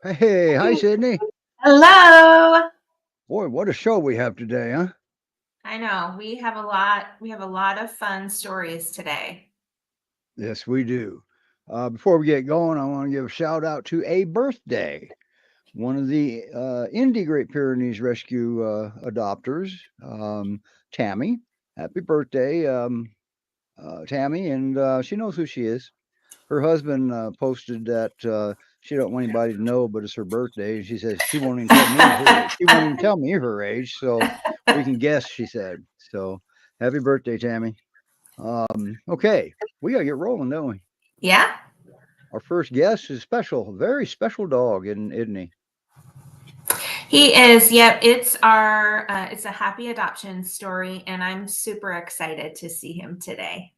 Hey, hi, Sydney. Hello. Boy, what a show we have today, huh? I know we have a lot of fun stories today. Yes, we do. Before we get going, I want to give a shout out to a birthday. One of the Indie Great Pyrenees Rescue adopters, Tammy. Happy birthday, Tammy, and she knows who she is. Her husband posted that she don't want anybody to know, but it's her birthday, and she says she won't even tell me her age. She won't even tell me her age, so we can guess. She said. So, happy birthday, Tammy. Okay, we gotta get rolling, don't we? Yeah, Our first guest is special, a very special dog, isn't he? he is. Yep, it's a happy adoption story, and I'm super excited to see him today.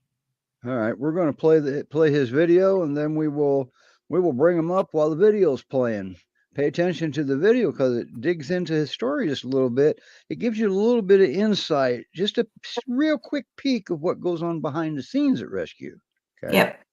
All right, we're gonna play his video, and then we will bring him up while the video's playing. Pay attention to the video because it digs into his story just a little bit. It gives you a little bit of insight, just a real quick peek of what goes on behind the scenes at Rescue. Okay. Yep.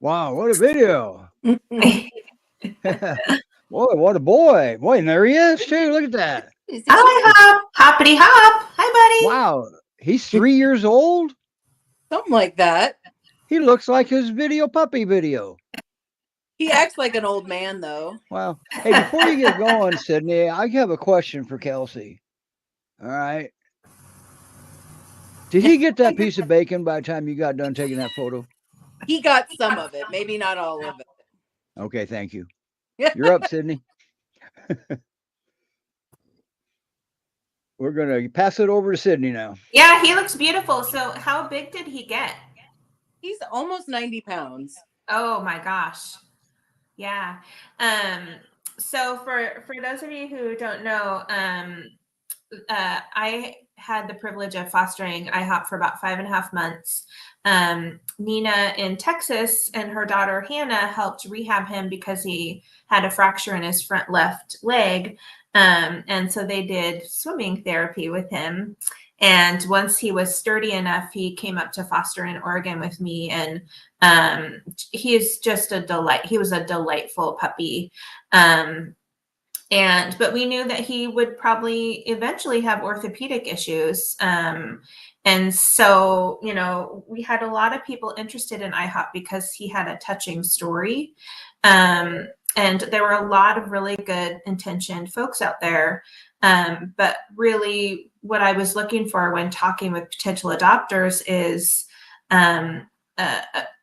Wow, what a video! Boy, what a boy! Boy, and there he is too. Look at that. Hi, Hop. Hoppity hop. Hi, Wow, he's 3 years old. Something like that. He looks like his video puppy video. He acts like an old man, though. Wow. Hey, before you get going, Sydney, I have a question for Kelsey. All right. Did he get that piece of bacon by the time you got done taking that photo? He got some of it, maybe not all of it. Okay, thank you. You're up, Sydney. We're going to pass it over to Sydney now. Yeah, he looks beautiful. So, how big did he get? He's almost 90 pounds. Oh my gosh. Yeah. So for those of you who don't know, I had the privilege of fostering IHOP for about 5.5 months. Nina in Texas and her daughter Hannah helped rehab him because he had a fracture in his front left leg. And so they did swimming therapy with him. And once he was sturdy enough, he came up to foster in Oregon with me. And he's just a delight. He was a delightful puppy. But we knew that he would probably eventually have orthopedic issues. And so, you know, we had a lot of people interested in IHOP because he had a touching story. And there were a lot of really good intentioned folks out there. But really what I was looking for when talking with potential adopters is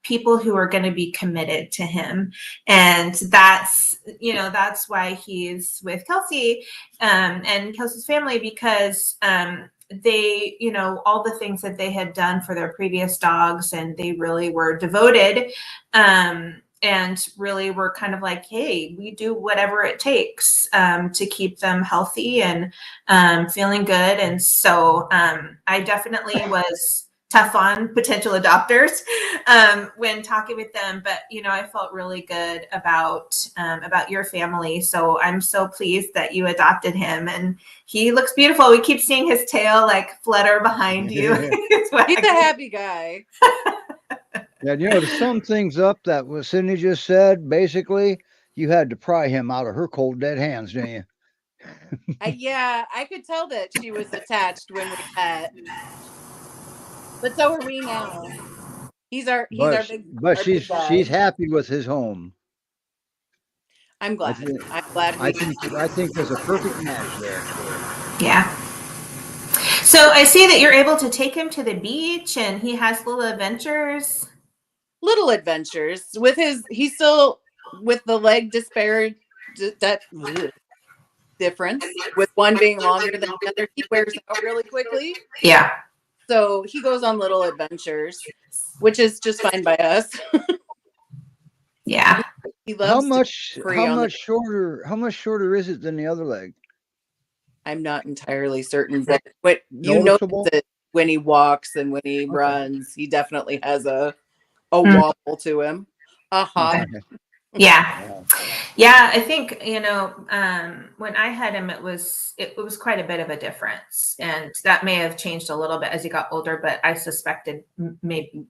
people who are going to be committed to him. And that's, you know, that's why he's with Kelsey and Kelsey's family, because they, you know, all the things that they had done for their previous dogs, and they really were devoted. And really were kind of like, hey, we do whatever it takes to keep them healthy and feeling good. And so I definitely was tough on potential adopters when talking with them, but you know, I felt really good about your family. So I'm so pleased that you adopted him, and he looks beautiful. We keep seeing his tail like flutter behind you. He's a happy guy. Yeah, you know, to sum things up, that what Sydney just said, basically, you had to pry him out of her cold, dead hands, didn't you? Yeah, I could tell that she was attached when we met. But so are we now. He's our But big she's guy. happy with his home. I'm glad. I'm glad I think there's a perfect match there. Yeah. So I see that you're able to take him to the beach, and he has little adventures. Little adventures with he's still with the leg disparate difference, with one being longer than the other. He wears out really quickly. Yeah. So he goes on little adventures, which is just fine by us. Yeah. He loves how much shorter is it than the other leg? I'm not entirely certain, but you Noticeable? notice it when he walks and when he runs. He definitely has a wobble to him. Okay. Yeah. Yeah, I think, you know, when I had him, it was quite a bit of a difference, and that may have changed a little bit as he got older, but I suspected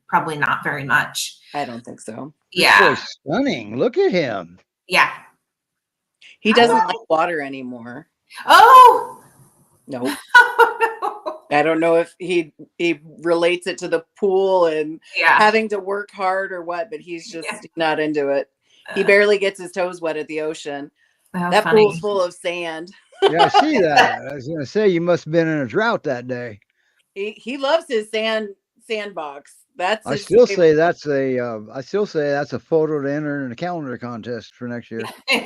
probably not very much. I don't think so. This boy's stunning. Look at him. Yeah. He doesn't like water anymore. Oh no. I don't know if he relates it to the pool and having to work hard or what, but he's just not into it. He barely gets his toes wet at the ocean. That pool's full of sand. Yeah, I see that. I was going to say, you must have been in a drought that day. He loves his sandbox. I still say that's a photo to enter in a calendar contest for next year.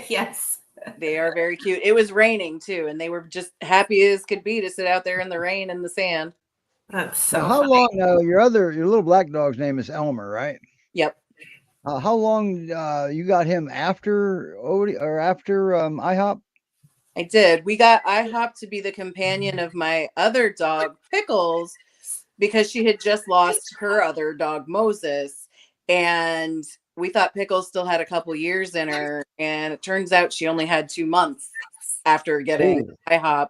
Yes. They are very cute. It was raining too, and they were just happy as could be to sit out there in the rain and the sand. That's so how funny. long your little black dog's name is Elmer, right? Yep. How long you got him after Odie or after IHOP? I did. We got IHOP to be the companion of my other dog, Pickles, because she had just lost her other dog, Moses, and we thought Pickles still had a couple years in her, and it turns out she only had 2 months after getting IHOP.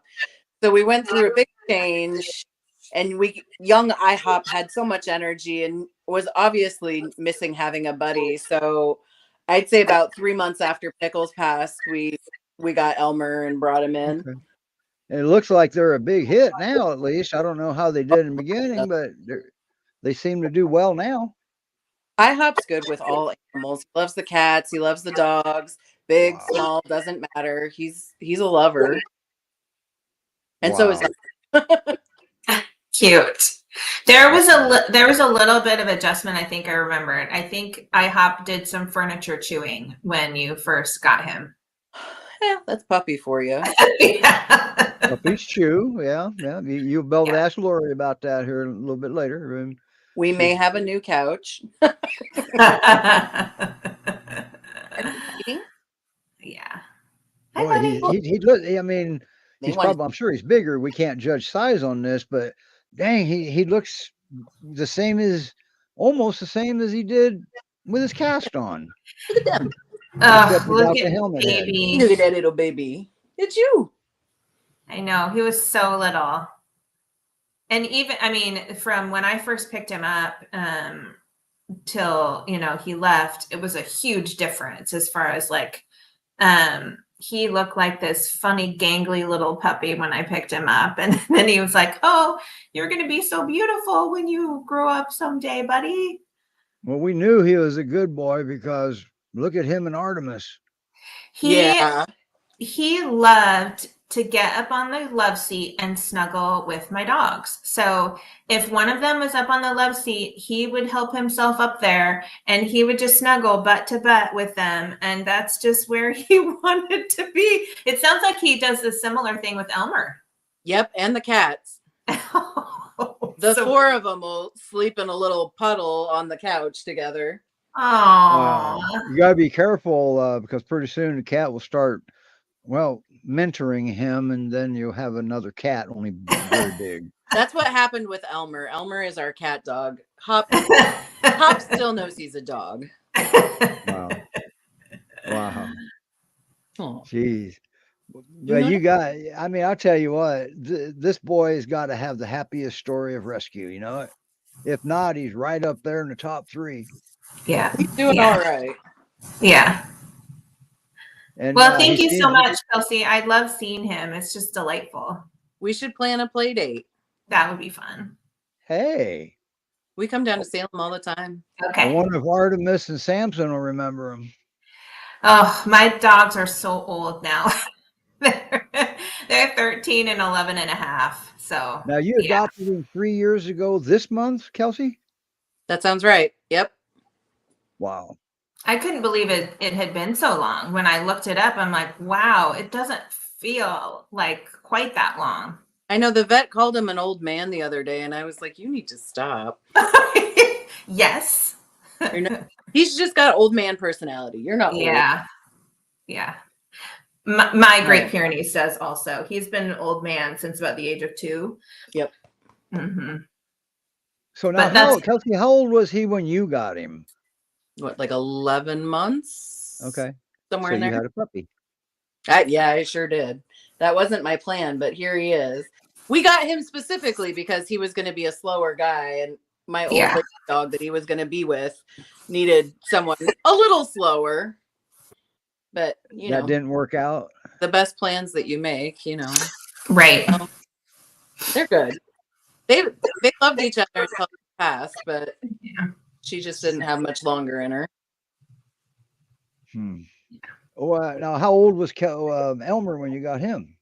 So we went through a big change, and young IHOP had so much energy and was obviously missing having a buddy. So I'd say about 3 months after Pickles passed, we got Elmer and brought him in. Okay. And it looks like they're a big hit now, at least. I don't know how they did in the beginning, but they seem to do well now. IHOP's good with all animals. He loves the cats. He loves the dogs. Big, small, doesn't matter. He's a lover. And so is cute. There was a little bit of adjustment. I think I remembered. I think IHOP did some furniture chewing when you first got him. Yeah, that's puppy for you. Puppies chew. Yeah. You'll be able to ask Lori about that here a little bit later. We may have a new couch. Yeah. Hi, Boy, buddy. I mean, They he's want probably, I'm sure he's bigger. We can't judge size on this, but dang, he looks the same as, almost the same as he did with his cast on, look at them. except Look without at the helmet head. baby. Look at that little baby. It's you. I know, he was so little. And even, I mean, from when I first picked him up, till, you know, he left, it was a huge difference as far as like, he looked like this funny, gangly little puppy when I picked him up. And then he was like, "Oh, you're going to be so beautiful when you grow up someday, buddy." Well, we knew he was a good boy because look at him and Artemis. He Yeah. he loved to get up on the love seat and snuggle with my dogs. So if one of them was up on the love seat, he would help himself up there and he would just snuggle butt to butt with them. And that's just where he wanted to be. It sounds like he does a similar thing with Elmer. Yep. And the cats. The So, four of them will sleep in a little puddle on the couch together. aw. You got to be careful because pretty soon the cat will start, well, mentoring him, and then you'll have another cat, only very big. That's what happened with Elmer. Elmer is our cat dog. Hop still knows he's a dog. Wow. Wow. Oh. Jeez. You But know- you got, I mean, I'll tell you what, this boy has got to have the happiest story of rescue, you know? If not, he's right up there in the top 3. Yeah. He's doing Yeah. all right. Yeah. And Well, thank he you so seems- much, Kelsey. I love seeing him. It's just delightful. We should plan a play date. That would be fun. Hey, We come down to Salem all the time. I Okay. wonder if Artemis and Samson will remember him. Oh, my dogs are so old now. They're 13 and 11 and a half. So Now, you yeah. adopted him 3 years ago this month, Kelsey? That sounds right. Yep. Wow. I couldn't believe it had been so long. When I looked it up, I'm like, wow, it doesn't feel like quite that long. I know the vet called him an old man the other day, and I was like, you need to stop. Yes. He's just got old man personality. You're not old. Yeah. Yeah. My Great Oh. Pyrenees says also. He's been an old man since about the age of 2. Yep. Mm-hmm. So now, But Kelsey, how old was he when you got him? What, like 11 months? Okay. Somewhere So in you there. had a puppy. Yeah, I sure did. That wasn't my plan, but here he is. We got him specifically because he was going to be a slower guy, and my old Yeah. lady dog that he was going to be with needed someone a little slower. But you That know, didn't work out. the best plans that you make, you know, Right. they're good. They loved each other until they passed, but Yeah. she just didn't have much longer in her. Oh, now, how old was Elmer when you got him?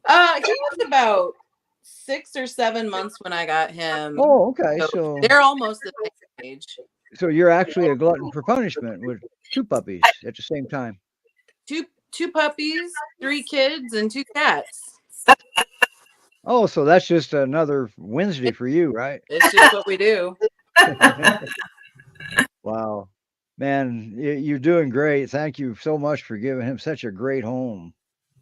He was about 6 or 7 months when I got him. Oh, okay. So So, they're almost the same age. so you're actually a glutton for punishment with 2 puppies at the same time. Two puppies, 3 kids, and 2 cats. Oh, so that's just another Wednesday for you, right? It's just what we do. Wow. Man, you're doing great. Thank you so much for giving him such a great home.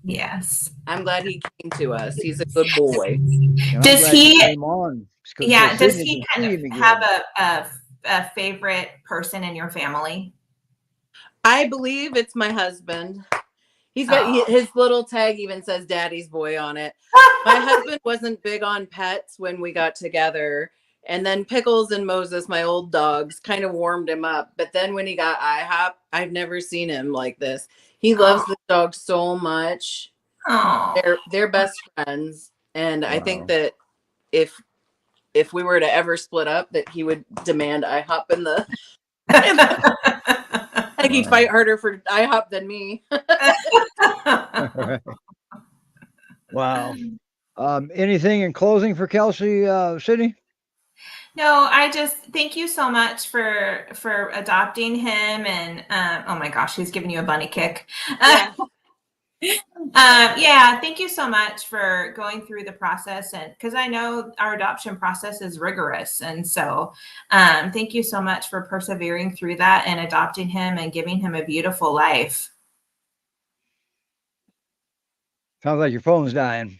Yes. I'm glad he came to us. He's a good boy. And I'm Does glad he- you came on. 'Cause Yeah. so Does Sydney he can kind see of him again. have a favorite person in your family? I believe it's my husband. He's got Oh. his little tag even says daddy's boy on it. My husband wasn't big on pets when we got together. And then Pickles and Moses, my old dogs, kind of warmed him up. But then when he got IHOP, I've never seen him like this. He loves the dog so much. Oh. They're best friends. And I Wow. think that if we were to ever split up, that he would demand IHOP in the I think he'd Wow. fight harder for IHOP than me. Wow. Anything in closing for Kelsey, Sydney? No, I just thank you so much for adopting him, and oh my gosh, he's giving you a bunny kick. Yeah. Yeah, thank you so much for going through the process, and because I know our adoption process is rigorous, and so thank you so much for persevering through that and adopting him and giving him a beautiful life. Sounds like your phone's dying.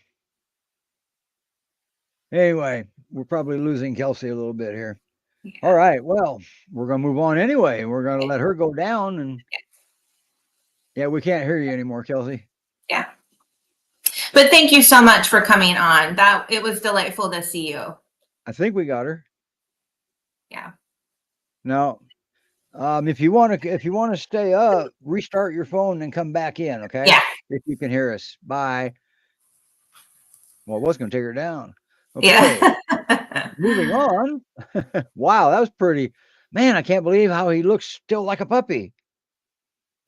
Anyway, we're probably losing Kelsey a little bit here. Yeah. All right. Well, we're going to move on anyway. We're going to let her go down. And yeah, we can't hear you anymore, Kelsey. Yeah. But thank you so much for coming on. That it was delightful to see you. I think we got her. Yeah. Now, if you want to stay up, restart your phone and come back in. Okay. Yeah. If you can hear us. Bye. Well, I was going to take her down. Okay. Yeah. Moving on. Wow, that was pretty. Man, I can't believe how he looks still like a puppy.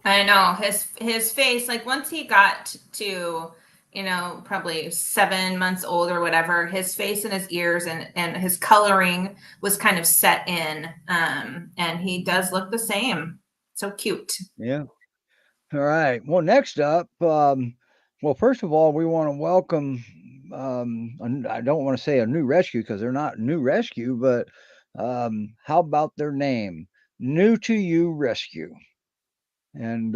I know his face, like once he got to, probably 7 months old or whatever, his face and his ears and his coloring was kind of set in. And he does look the same. So cute. Yeah. All right. Well, next up, well, first of all, we want to welcome, I don't want to say a new rescue because they're not new rescue, but how about their name? New2U Rescue. And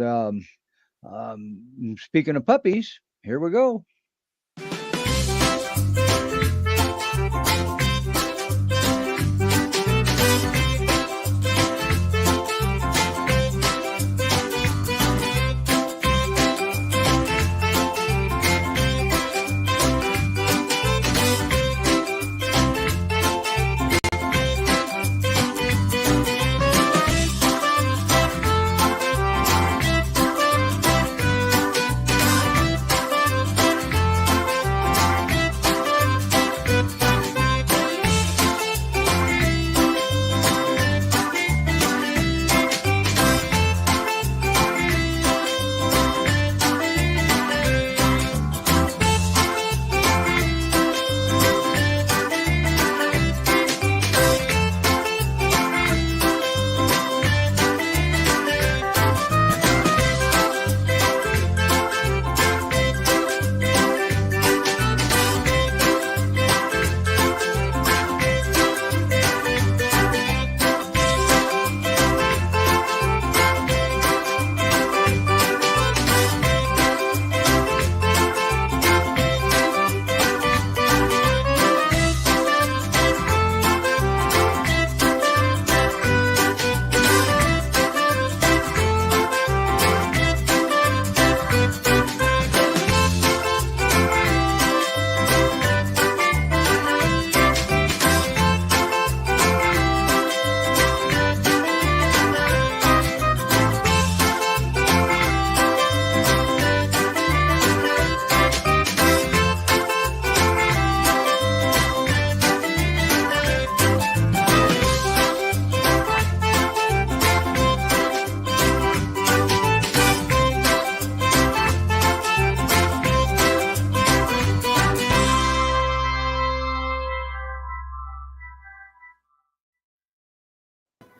speaking of puppies, here we go.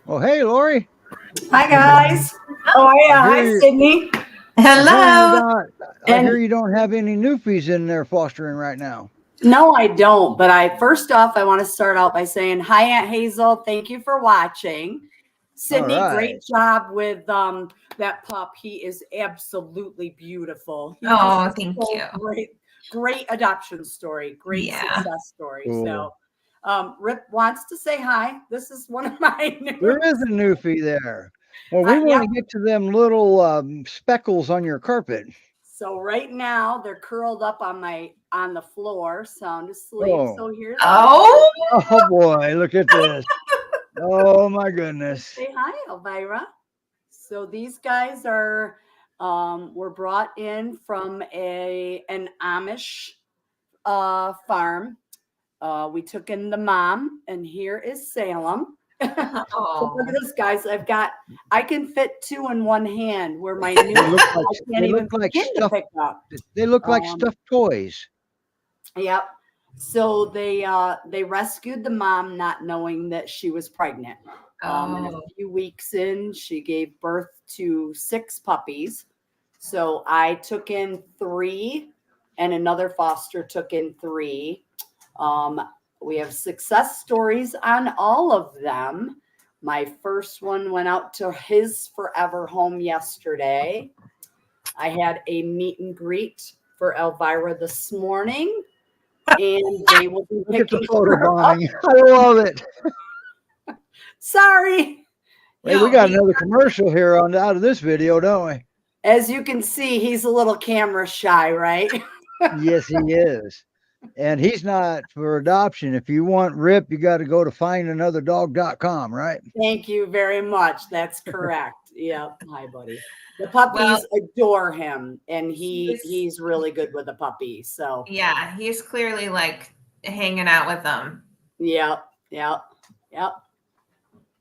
Oh, hey, Lori. Hi, guys. Oh, yeah. Hi, Sydney. Hello. I hear you don't have any newfies in there fostering right now. No, I don't. But first off, I want to start out by saying, hi, Aunt Hazel. Thank you for watching. Sydney, All right. great job with that pup. He is absolutely beautiful. He Thank you. Great adoption story. Great success story. Cool. So Rip wants to say hi. This is one of my new. There is a newfie there. Well, we want to get to them little speckles on your carpet. So right now they're curled up on the floor, sound asleep. Oh. So here's Oh boy, look at this. Oh my goodness. Say hi, Elvira. So these guys were brought in from an Amish farm. We took in the mom, and here is Salem. So look at this, guys. I can fit two in one hand where my new they look like stuffed toys. Yep. So they rescued the mom not knowing that she was pregnant. And a few weeks in, she gave birth to 6 puppies. So I took in 3, and another foster took in 3. We have success stories on all of them. My first one went out to his forever home yesterday. I had a meet and greet for Elvira this morning, and they will be Look at the picking photo, her up. Bonnie. I love it. Sorry. Hey, we got another commercial here on out of this video, don't we? As you can see, he's a little camera shy, right? Yes, he is. And he's not for adoption. If you want Rip, you got to go to findanotherdog.com, right? Thank you very much. That's correct. Yeah. Hi, buddy. The puppies adore him, and he's really good with the puppy. So yeah, he's clearly like hanging out with them. Yep. Now,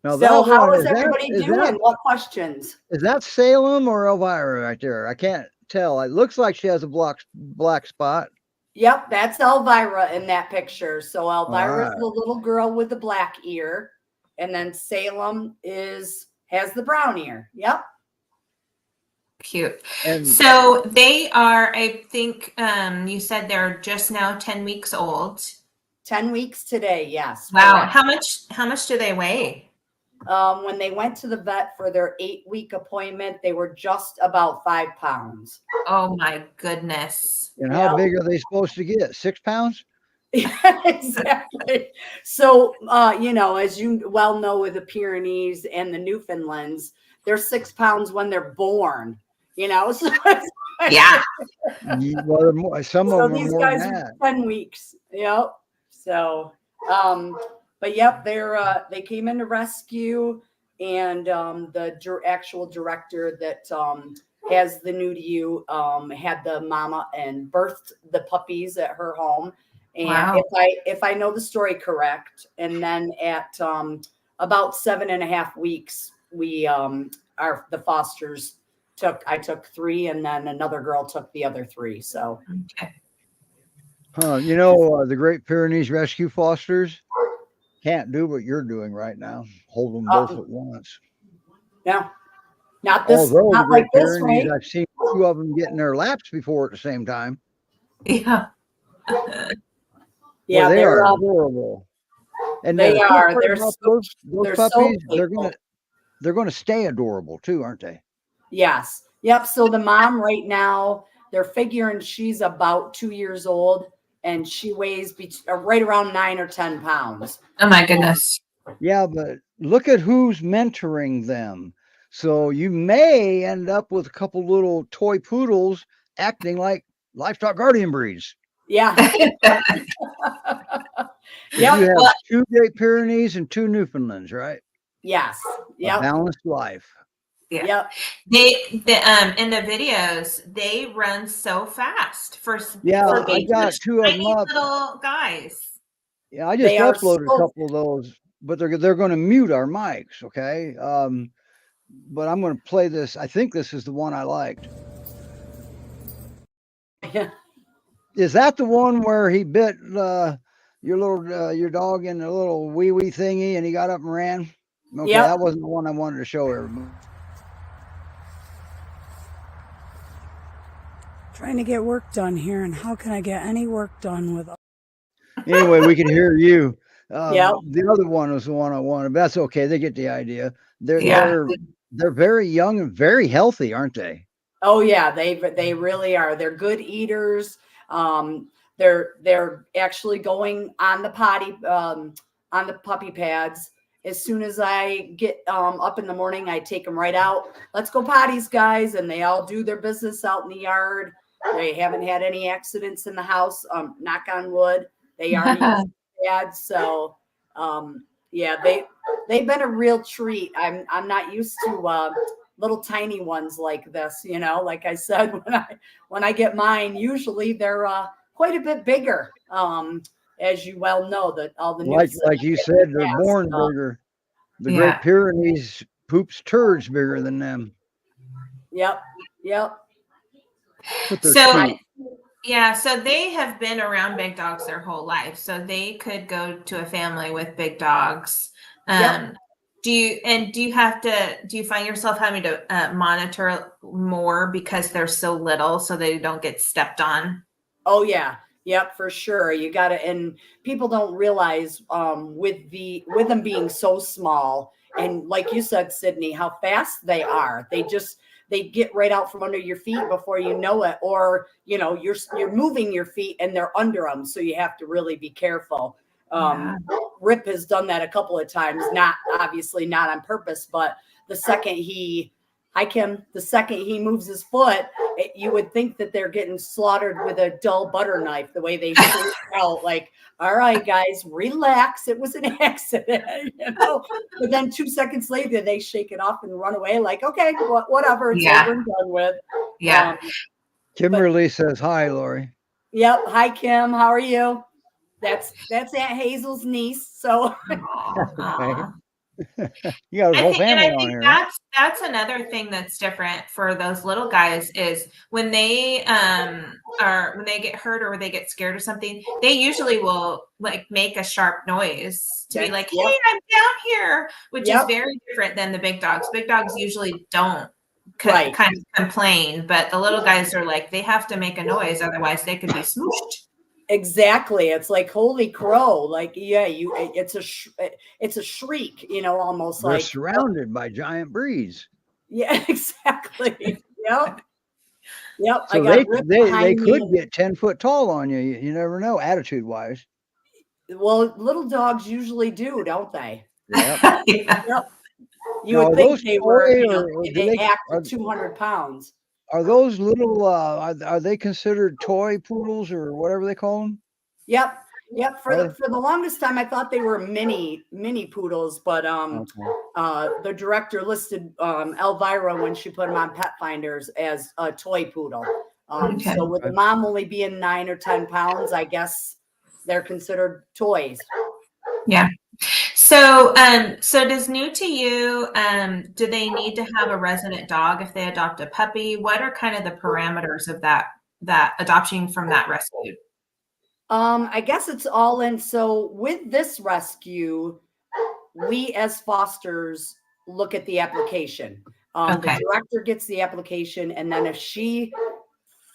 So that how one, is everybody doing? What questions? Is that Salem or Elvira right there? I can't tell. It looks like she has a black spot. Yep, that's Elvira in that picture. So Elvira's right. the little girl with the black ear, and then Salem has the brown ear. Yep. Cute. And so they are, I think you said they're just now 10 weeks old. 10 weeks today, yes. Wow. Correct. How much do they weigh? When they went to the vet for their 8-week appointment, they were just about 5 pounds. Oh my goodness. And how big are they supposed to get? 6 pounds? Exactly. So, as you well know, with the Pyrenees and the Newfoundlands, they're 6 pounds when they're born, So yeah. Well, some of them these are more guys than are that. 10 weeks. Yep. So, but yep, they came into rescue, and the actual director that has the New2U had the mama and birthed the puppies at her home. And wow. if I know the story correct, and then at about 7.5 weeks, the fosters I took 3, and then another girl took the other 3. So Okay. The Great Pyrenees Rescue Fosters can't do what you're doing right now. Hold them both at once. Yeah. Not this, Although not the Great like this, Pyrenees, right? I've seen 2 of them getting their laps before at the same time. Yeah. Yeah, they are adorable. And they are. They're those they're puppies, so they're gonna stay adorable too, aren't they? Yes. Yep. So the mom right now, they're figuring she's about 2 years old, and she weighs right around 9 or 10 pounds. Oh my goodness. Yeah, but look at who's mentoring them. So you may end up with a couple little toy poodles acting like livestock guardian breeds. Yeah. Yeah. You have 2 Great Pyrenees and 2 Newfoundlands, right? Yes. Yeah. A balanced life. Yeah. Yep. They in the videos, they run so fast for I got 2 of them up. Little guys. Yeah, I just uploaded a couple of those, but they're going to mute our mics, okay? But I'm going to play this. I think this is the one I liked. Yeah. Is that the one where he bit your dog in a little wee thingy and he got up and ran? Okay, that wasn't the one I wanted to show everybody. Trying to get work done here, and how can I get any work done with? Anyway, we can hear you. Yeah. The other one was the one I wanted, but that's okay. They get the idea. They're very young and very healthy, aren't they? Oh yeah, they really are. They're good eaters. They're actually going on the potty on the puppy pads. As soon as I get up in the morning, I take them right out. Let's go potties, guys, and they all do their business out in the yard. They haven't had any accidents in the house. Knock on wood. They aren't using pads, so they've been a real treat. I'm not used to little tiny ones like this, like I said, when I get mine, usually they're quite a bit bigger. As you well know, that all the like you said, they're born bigger. The Great Pyrenees poops turds bigger than them. Yep. So they have been around big dogs their whole life, so they could go to a family with big dogs. Do you find yourself having to monitor more because they're so little so they don't get stepped on? Oh yeah. Yep, for sure. You got to, and people don't realize with them being so small, and like you said, Sydney, how fast they are. They get right out from under your feet before you know it, or you're moving your feet and they're under them, so you have to really be careful. Yeah. Rip has done that a couple of times, not obviously not on purpose, but the second he hi Kim, the second he moves his foot, you would think that they're getting slaughtered with a dull butter knife, the way they shake out. Like, all right, guys, relax. It was an accident, But then 2 seconds later, they shake it off and run away. Like, okay, whatever. It's over and done with. Yeah. Kimberly says hi, Lori. Yep. Hi, Kim. How are you? That's Aunt Hazel's niece. So. Aw. You got a I whole think, and family I on think here. that's another thing that's different for those little guys is when they when they get hurt or they get scared or something, they usually will like make a sharp noise to be like, "Hey, Yep. I'm down here," which is Yep. very different than the big dogs. Big dogs usually don't Right. kind of complain, but the little guys are like they have to make a noise, otherwise they could be smooshed. Exactly. It's like holy crow. Like, yeah, it's a shriek, almost They're like, surrounded by giant breeds. yeah, exactly. Yep. Yep. I So got Rip they behind could me. get 10 foot tall on you. You never know, attitude wise. Well, little dogs usually do, don't they? Yep. Yeah. Yep. You Now, would are think those they were, toy or do they they act at 200 pounds. are those little are they considered toy poodles or whatever they call them? Yep. Yep. Are they? For the longest time, I thought they were mini poodles, but Okay. the director listed Elvira when she put them on Pet Finders as a toy poodle. Okay. So with the mom only being 9 or 10 pounds, I guess they're considered toys. Yeah. So, so does New2U, do they need to have a resident dog if they adopt a puppy? What are kind of the parameters of that adoption from that rescue? I guess it's all in. So with this rescue, we as fosters look at the application. Okay. The director gets the application, and then if she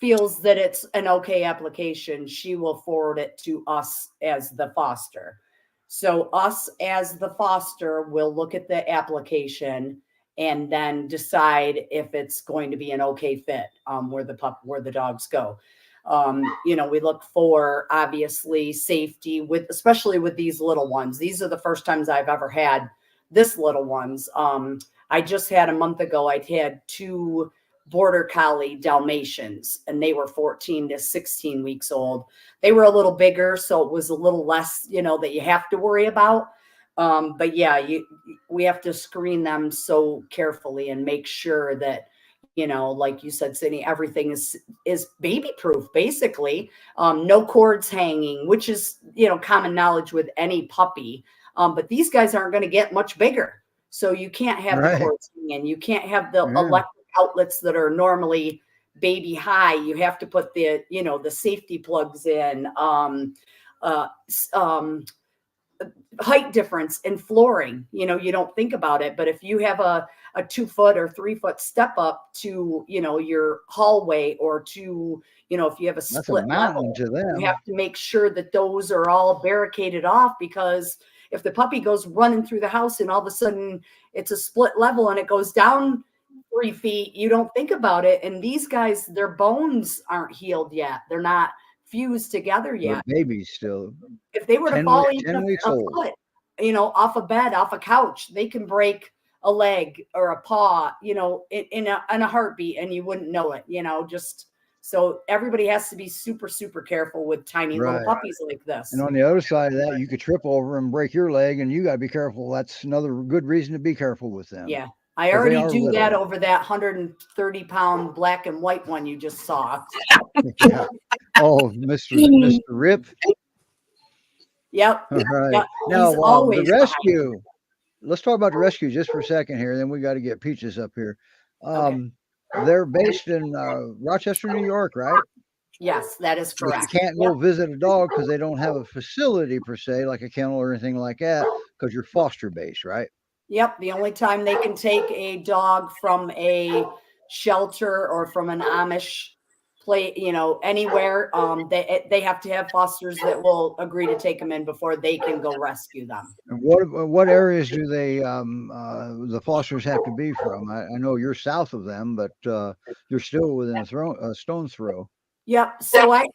feels that it's an okay application, she will forward it to us as the foster. So us as the foster will look at the application and then decide if it's going to be an okay fit where the dogs go. We look for obviously safety especially with these little ones. These are the first times I've ever had this little ones. I just had a month ago, I'd had 2 border collie Dalmatians, and they were 14 to 16 weeks old. They were a little bigger, so it was a little less, that you have to worry about. But yeah, we have to screen them so carefully and make sure that, like you said, Sydney, everything is baby proof, basically. No cords hanging, which is, common knowledge with any puppy. But these guys aren't going to get much bigger. So you can't have the cords hanging. You can't have the electric outlets that are normally baby high. You have to put the safety plugs in. Height difference in flooring, you don't think about it, but if you have a 2 foot or 3 foot step up to your hallway, or to if you have a split level, to them. you have to make sure that those are all barricaded off, because if the puppy goes running through the house and all of a sudden it's a split level and it goes down 3 feet, you don't think about it. And these guys, their bones aren't healed yet, they're not fused together yet. They're babies still. If they were to 10 fall even 10 weeks a old. foot, off a bed, off a couch, they can break a leg or a paw, in a heartbeat, and you wouldn't know it, just so everybody has to be super, super careful with tiny little puppies like this. And on the other side of that, you could trip over and break your leg, and you got to be careful. That's another good reason to be careful with them. Yeah. I already do that over that 130-pound black and white one you just saw. Yeah. Oh, Mr. Rip. Yep. All right. Yep. Now, always the rescue. Let's talk about the rescue just for a second here. Then we got to get Peaches up here. Okay. They're based in Rochester, New York, right? Yes, that is But correct. you can't go visit a dog because they don't have a facility per se, like a kennel or anything like that, because you're foster based, right? Yep. The only time they can take a dog from a shelter or from an Amish play, anywhere, they have to have fosters that will agree to take them in before they can go rescue them. And what areas do they the fosters have to be from? I know you're south of them, but you're still within a stone's throw. Yep. So I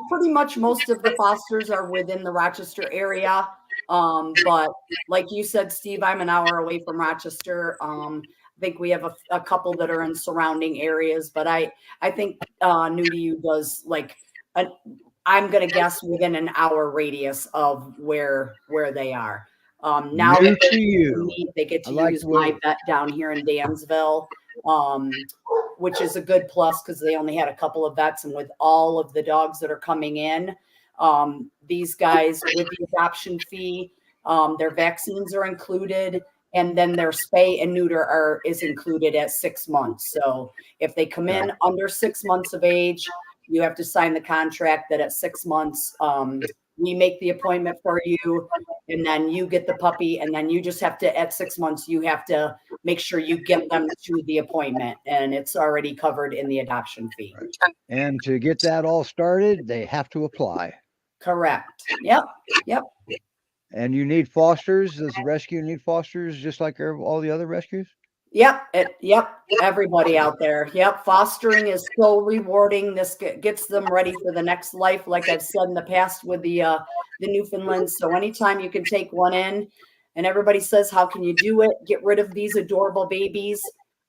pretty much most of the fosters are within the Rochester area. But like you said, Steve, I'm an hour away from Rochester. I think we have a couple that are in surrounding areas, but I think New2U does I'm gonna guess within an hour radius of where they are. Now New that to you. they get I to like use the way my vet down here in Dansville. Which is a good plus because they only had a couple of vets, and with all of the dogs that are coming in, these guys with the adoption fee, their vaccines are included, and then their spay and neuter is included at 6 months. So if they come in under 6 months of age, you have to sign the contract that at 6 months, we make the appointment for you, and then you get the puppy, and then you just have to, at 6 months, you have to make sure you get them to the appointment, and it's already covered in the adoption fee. Right. And to get that all started, they have to apply. Correct. Yep. And you need fosters. Does the rescue need fosters just like all the other rescues? Yep. Everybody out there. Yep. Fostering is so rewarding. This gets them ready for the next life. Like I've said in the past with the Newfoundland. So anytime you can take one in, and everybody says, how can you do it? Get rid of these adorable babies.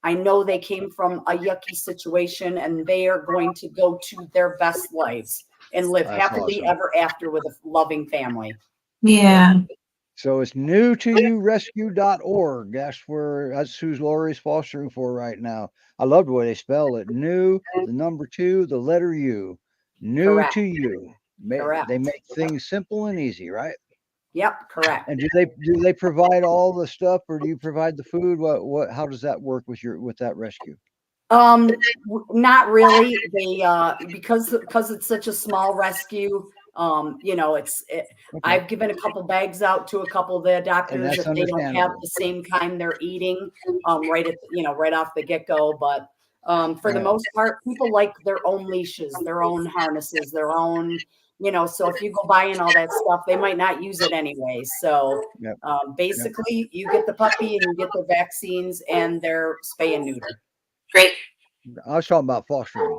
I know they came from a yucky situation, and they are going to go to their best lives and live happily ever after with a loving family. Yeah. So it's New2URescue.org. That's who's Lori's fostering for right now. I love the way they spell it. New, the number 2, the letter U. New2U. Correct. They make things simple and easy, right? Yep, correct. And do they provide all the stuff, or do you provide the food? How does that work with that rescue? Not really. They because it's such a small rescue. I've given a couple bags out to a couple of the adopters if they don't have the same kind they're eating, right off the get-go. But for the most part, people like their own leashes, their own harnesses, their own, so if you go buying all that stuff, they might not use it anyway. So basically you get the puppy and you get the vaccines and their spay and neuter. Great. I was talking about fostering.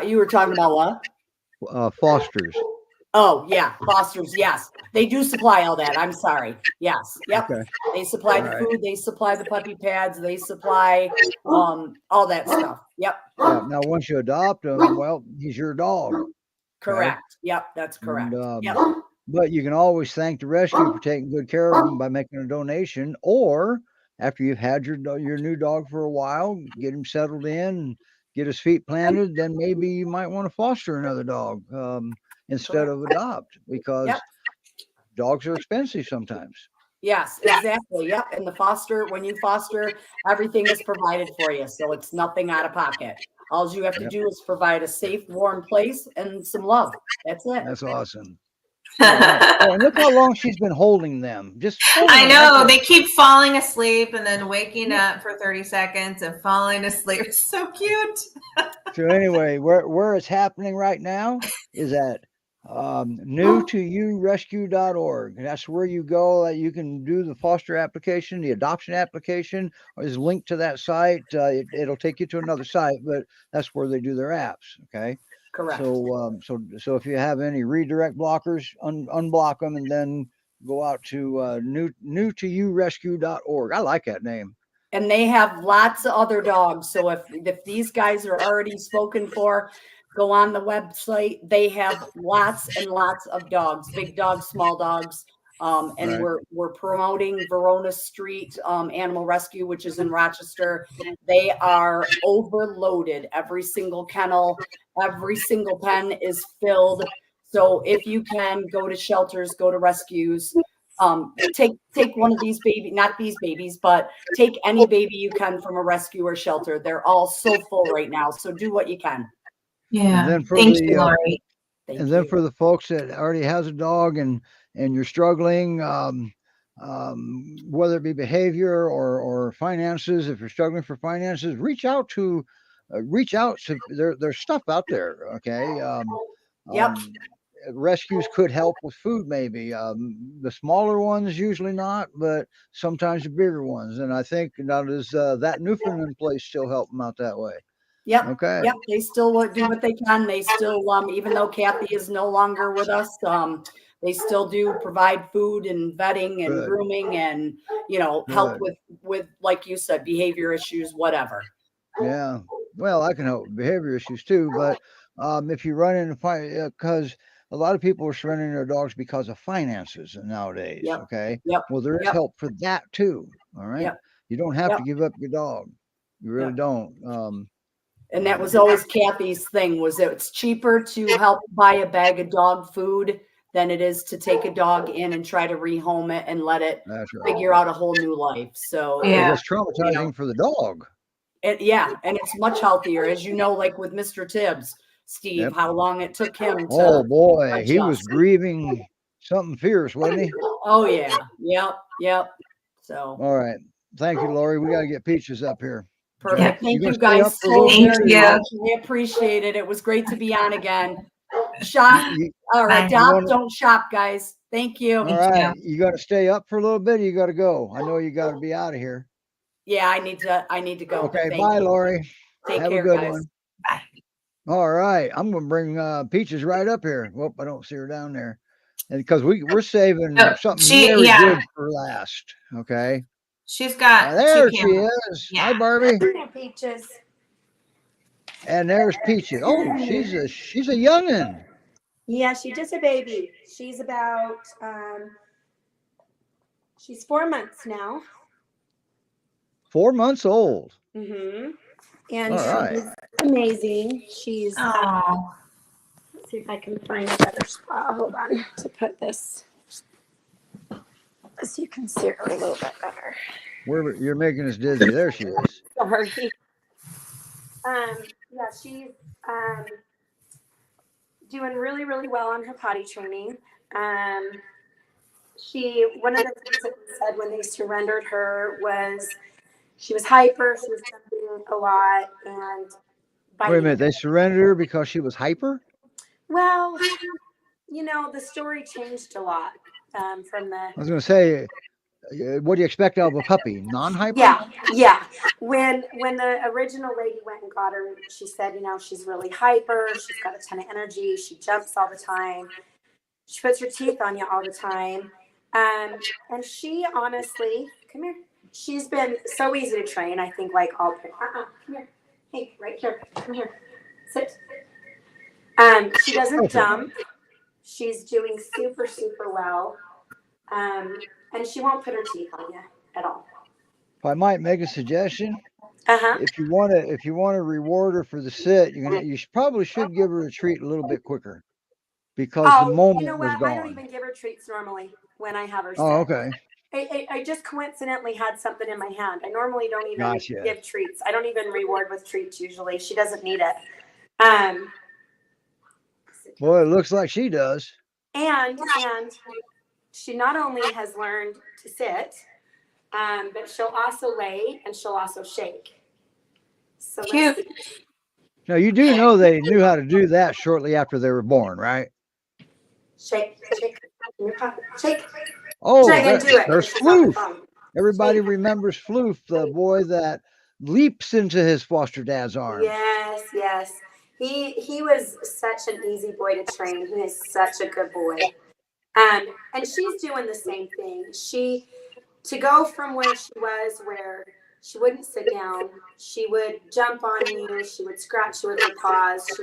You were talking about what? Fosters. Oh yeah, fosters. Yes, they do supply all that. I'm sorry. Yes, yep. Okay. They supply the food. They supply the puppy pads. They supply all that stuff. Yep. Now, once you adopt him, well, he's your dog. Correct. Okay? Yep, that's correct. And, yep. But you can always thank the rescue for taking good care of him by making a donation, or after you've had your new dog for a while, get him settled in, get his feet planted, then maybe you might want to foster another dog instead of adopt, because dogs are expensive sometimes. Yes, exactly. Yep. And when you foster, everything is provided for you. So it's nothing out of pocket. All you have to do is provide a safe, warm place and some love. That's it. That's awesome. And look how long she's been holding them. I know, they keep falling asleep and then waking up for 30 seconds and falling asleep. It's so cute. So anyway, where it's happening right now is at New2URescue.org. That's where you go. You can do the foster application, the adoption application is linked to that site. It'll take you to another site, but that's where they do their apps. Okay. Correct. So if you have any redirect blockers, unblock them, and then go out to New2URescue.org. I like that name. And they have lots of other dogs. So if these guys are already spoken for, go on the website. They have lots and lots of dogs, big dogs, small dogs. And we're promoting Verona Street Animal Rescue, which is in Rochester. They are overloaded. Every single kennel, every single pen is filled. So if you can, go to shelters, go to rescues, take one of these not these babies, but take any baby you can from a rescue or shelter. They're all so full right now. So do what you can. Yeah. And then for Thank you, Lori. Then for the folks that already has a dog and you're struggling, whether it be behavior or finances. If you're struggling for finances, reach out to there's stuff out there. Okay. Yep. Um, Rescues could help with food, maybe. The smaller ones usually not, but sometimes the bigger ones. And I think now does that Newfoundland place still help them out that way? Yep. Okay, Yep. They still do what they can. They still, even though Kathy is no longer with us, they still do provide food and vetting and good, grooming and, help good. with, like you said, behavior issues, whatever. Yeah. Well, I can help with behavior issues too, but if you run into because a lot of people are surrendering their dogs because of finances nowadays. Yep. Okay. Yep. Well, there is Yep. help for that too. All right. Yep. You don't have Yep. to give up your dog. You really Yep. don't. And that was always Kathy's thing, was that it's cheaper to help buy a bag of dog food than it is to take a dog in and try to rehome it and let it That's right. figure out a whole new life. So, Because Yeah. that's traumatizing for the dog. and it's much healthier, as you know, like with Mr. Tibbs, Steve, Yep. how long it took him Oh to boy, he was adjust. grieving something fierce, wasn't he? Oh yeah. Yep. So All right. Thank you, Lori. We got to get Peaches up here. perfect. You Thank gonna you stay up guys for a so little bit? Thank Or you. very much. I appreciate it. It was great to be on again. Shop. All right, Bye. You Doc, wanna, don't shop, guys. Thank you. all Thank right. you. You got to stay up for a little bit. Or you got to go. I know you got to be out of here. Yeah, I need to go. Okay. Thank Bye, you. Lori. Take Have a care, good guys. one. Bye. All right. I'm gonna bring Peaches right up here. Whoop, I don't see her down there. And because we're saving Oh, something very yeah, good for last. Okay. she's got two There she cameras. is. Hi, Yeah. Barbie. Peaches. And there's Peaches. Oh, she's a youngin. Yeah, she's just a baby. She's about she's 4 months now. 4 months old. Mm-hmm. And All right. she's amazing. She's Oh, let's see if I can find a better spot. Hold on to put this so you can see her a little bit better. You're making us dizzy. There she is. Sorry. Yeah, she's um doing really, really well on her potty training. One of the things that they said when they surrendered her was she was hyper, she was jumping a lot and Wait a biting. minute. They surrendered her because she was hyper? Well, the story changed a lot from the. I was going to say, what do you expect out of a puppy? Non-hyper? Yeah. When the original lady went and got her, she said, she's really hyper. She's got a ton of energy. She jumps all the time. She puts her teeth on you all the time. And she honestly, come here. She's been so easy to train. I think like all. Come here. Hey, right here. Come here. Sit. She doesn't Perfect. jump. She's doing super, super well. And she won't put her teeth on you at all. If I might make a suggestion, Uh-huh. if you want to reward her for the sit, probably should give her a treat a little bit quicker because the Oh, you moment know was what? I don't gone. even give her treats normally when I have her sit. Oh, okay. I just coincidentally had something in my hand. I normally don't even Gotcha. give treats. I don't even reward with treats usually. She doesn't need it. Um, Well, it looks like she does. and she not only has learned to sit, but she'll also lay and she'll also shake. So let's cute. see. Now, you do know they knew how to do that shortly after they were born, right? Shake in your pocket. Shake. Oh, Shake and do it. there's She's on the Floof. phone. Everybody Shake. remembers Floof, the boy that leaps into his foster dad's arms. Yes. He was such an easy boy to train. He is such a good boy. And she's doing the same thing. To go from where she was, where she wouldn't sit down, she would jump on you, she would scratch you with her paws.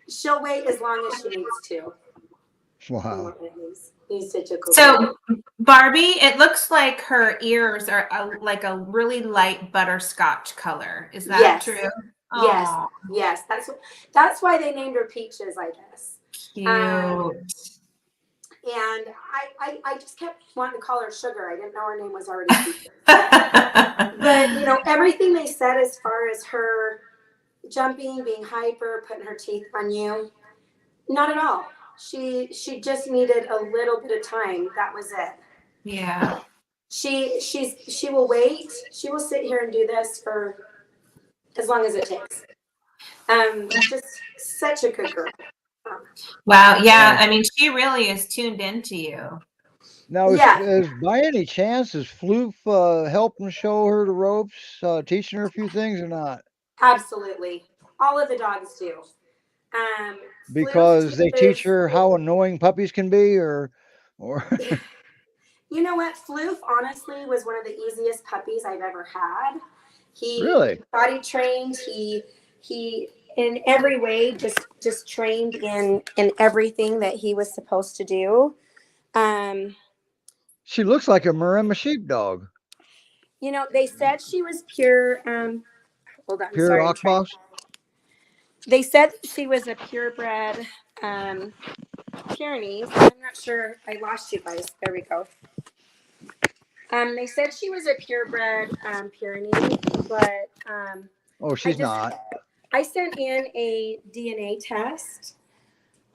She'll wait as long as she needs to. Wow. He's such a cool boy. So, Barbie, it looks like her ears are like a really light butterscotch color. Is that Yes. true? Yes. Aw, Yes. That's why they named her Peaches, I guess. cute. And I just kept wanting to call her Sugar. I didn't know her name was already Peaches. But everything they said as far as her jumping, being hyper, putting her teeth on you, not at all. She just needed a little bit of time. That was it. Yeah. She will wait. She will sit here and do this for as long as it takes. Just such a good girl. Wow. Yeah. I mean, she really is tuned into you. Now, Yeah, is by any chance is Floof helping show her the ropes, teaching her a few things or not? absolutely. All of the dogs do. Floof Because they teach teaches. her how annoying puppies can be, or You know what? Floof honestly was one of the easiest puppies I've ever had. He really? body trained. He in every way just trained in everything that he was supposed to do. Um, She looks like a Maremma sheepdog, you know, they said she was pure. Hold on, pure sorry, I'm trying. Akbas. They said she was a purebred Pyrenees. I'm not sure. I lost you guys. There we go. They said she was a purebred Pyrenees, but Oh, I she's just not. I sent in a DNA test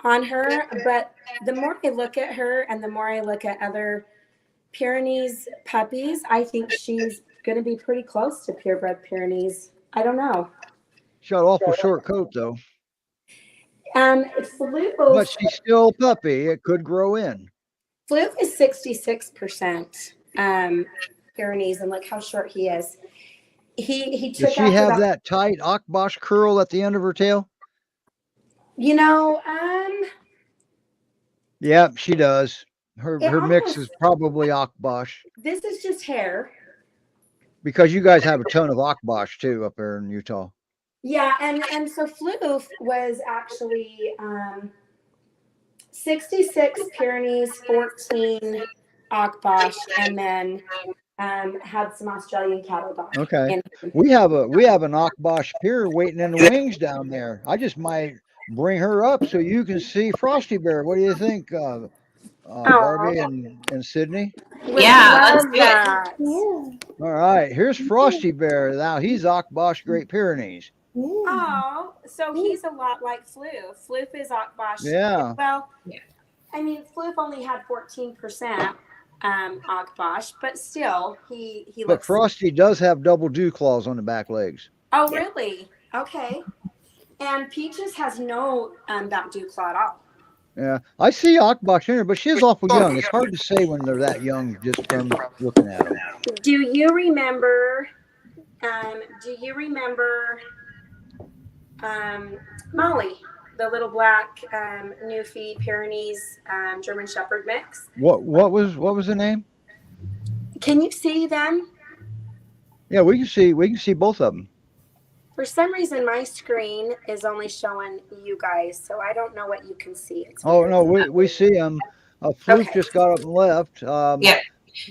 on her, but the more I look at her and the more I look at other Pyrenees puppies, I think she's going to be pretty close to purebred Pyrenees. I don't know. She got an awful short coat though, but Floof she's still a puppy. It could grow in. is 66% Pyrenees, and look how short he is. He Does took she after have the, that tight Akbas curl at the end of her tail? you know, Yep, she does. Her it her mix almost, is probably Akbas this is just hair. because you guys have a ton of Akbas too up there in Utah. Yeah, and so Floof was actually 66 Pyrenees, 14 Akbash, and then had some Australian cattle dogs. Okay. In We have an Akbas pier waiting in the wings down there. I just might bring her up so you can see Frosty Bear. What do you think, Oh, Barbie and Sydney? would Yeah. Let's love do it. that. All right, here's Frosty Bear. Now he's Akbas Great Pyrenees. Oh, so he's a lot like Floof. Floof is Akbash. Yeah, Well, Yeah. I mean, Floof only had 14% Akbash, but still, he but looks. Frosty does have double dew claws on the back legs. Oh, really? Okay. And Peaches has no back dew claw at all. Yeah, I see Akbas in her, but she's awful young. It's hard to say when they're that young just from looking at them. Do you remember? Do you remember Molly, the little black Newfie Pyrenees German Shepherd mix? What was the name? Can you see them? Yeah, we can see both of them. For some reason, my screen is only showing you guys, so I don't know what you can see. It's Oh weird. no, we see them. Floof Okay. just got up and left. Yeah.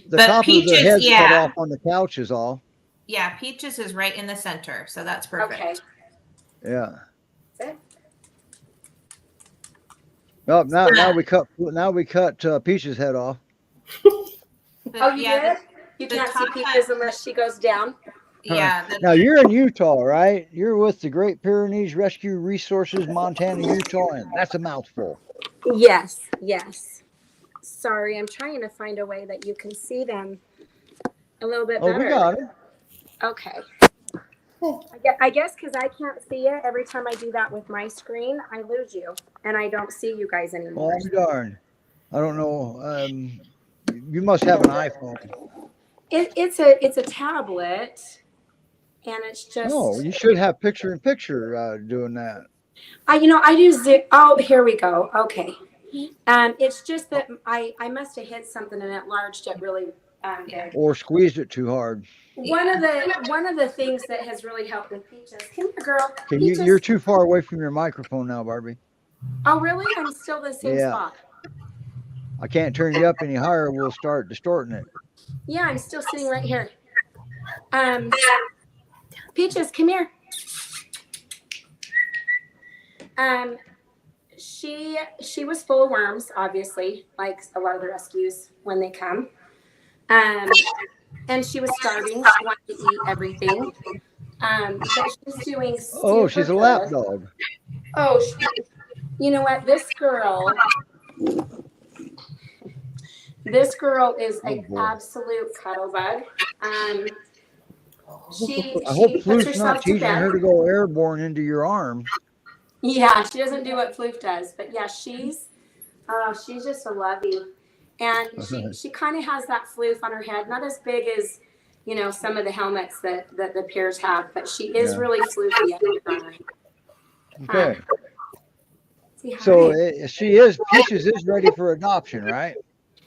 The But top of Peaches, their head's cut yeah. off on the couch is all. Yeah. Peaches is right in the center. So that's perfect. Okay. Yeah. That's it. Oh, now we cut Peach's head off. But, Oh, you yeah, did? You the can't see top Peaches unless she goes down. Yeah. Now you're in Utah, right? You're with the Great Pyrenees Rescue Resources, Montana, Utah, and that's a mouthful. Yes, yes. Sorry, I'm trying to find a way that you can see them a little bit Oh, better. we got it. Okay. I guess because I can't see it, every time I do that with my screen, I lose you and I don't see you guys Oh, anymore. I'm darned. I don't know. You must have an iPhone. It's a tablet, and it's just. No, you should have picture-in-picture doing that. I do. Oh, here we go. Okay. It's just that I must have hit something and enlarged it really big. Or squeezed it too hard. One of the things that has really helped with Peaches. Come here, girl. Peaches. You're too far away from your microphone now, Barbie. Oh, really? I'm still the same spot. I can't turn you up any higher. We'll start distorting it. Yeah, I'm still sitting right here. Peaches, come here. She was full of worms, obviously, like a lot of the rescues when they come. And she was starving. She wanted to eat everything. But she's doing super She's a lap good. dog. Oh, you know what? This girl This girl is Oh, an boy. absolute cuddle bug. Um, she I hope she puts Fluke's not herself to teaching her bed. to go airborne into your arm. Yeah, she doesn't do what Floof does, but yeah, she's just a lovey, and she kind of has that floof on her head, not as big as some of the helmets that the peers have, but she is Yeah. really floofy under her eye. Okay. Say hi. So Peaches is ready for adoption, right?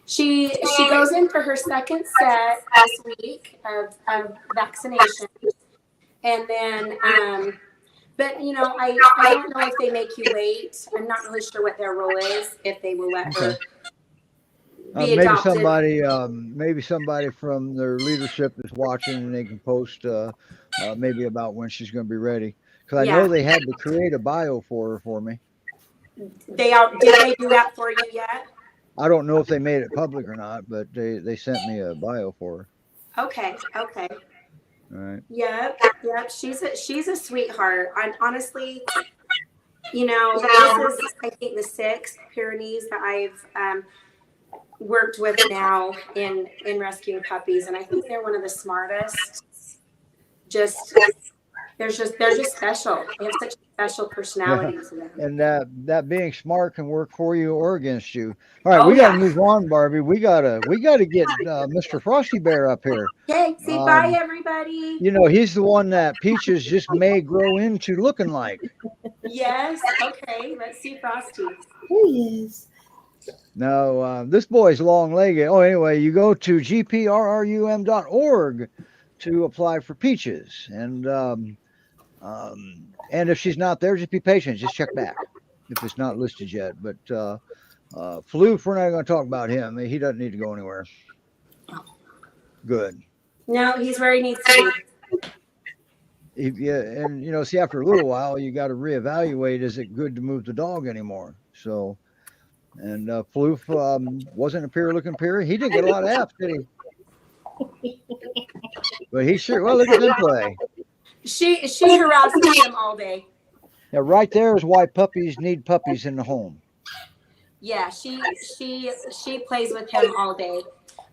She goes in for her second set this week of vaccination, and then but I don't know if they make you wait. I'm not really sure what their rule is, if they will let her be adopted. Maybe somebody from their leadership is watching, and they can post maybe about when she's going to be ready. Because I know Yeah. they had to create a bio for me. Did they do that for you yet? I don't know if they made it public or not, but they sent me a bio for her. Okay. All right. Yep. She's a sweetheart. I'm honestly, this is, I think, the sixth Pyrenees that I've worked with now in rescuing puppies, and I think they're one of the smartest. They're just special. They have such a special personality to them. And that being smart can work for you or against you. All right, Oh, we got to yeah. move on, Barbie. We gotta get Mr. Frosty Bear up here. Okay, say bye, everybody. He's the one that Peaches just may grow into looking like. Yes. Okay. Let's see Frosty. There he is. Now, this boy's long-legged. Oh, anyway, you go to gprrum.org to apply for Peaches, and if she's not there, just be patient. Just check back if it's not listed yet. But Floof, we're not going to talk about him. He doesn't need to go anywhere. Good. No, he's where he needs to be. Yeah, and see, after a little while, you got to reevaluate. Is it good to move the dog anymore? So, and Floof wasn't a looking period. He didn't get a lot of apps, did he? But he sure. Well, look at them play. She harasses him all day. Now, right there is why puppies need puppies in the home. Yeah, she plays with him all day.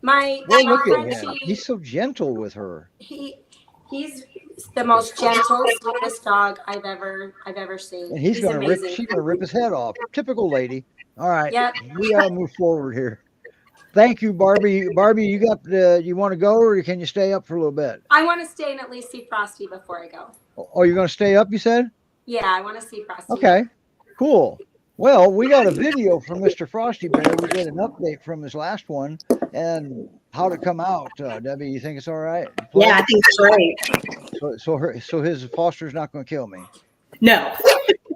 My Look friend, at him. He's so gentle with her. He's the most gentle, sweetest dog I've ever seen. And she's gonna rip his head off. Typical lady. All right. Yep. We gotta move forward here. Thank you, Barbie. Barbie, you want to go, or can you stay up for a little bit? I want to stay and at least see Frosty before I go. Oh, you're gonna stay up, you said? Yeah, I want to see Frosty. Okay. Cool. Well, we got a video from Mr. Frosty Bear. We get an update from his last one and how to come out. Debbie, you think it's all right? Yeah, I think it's great. So his foster's not going to kill me. No.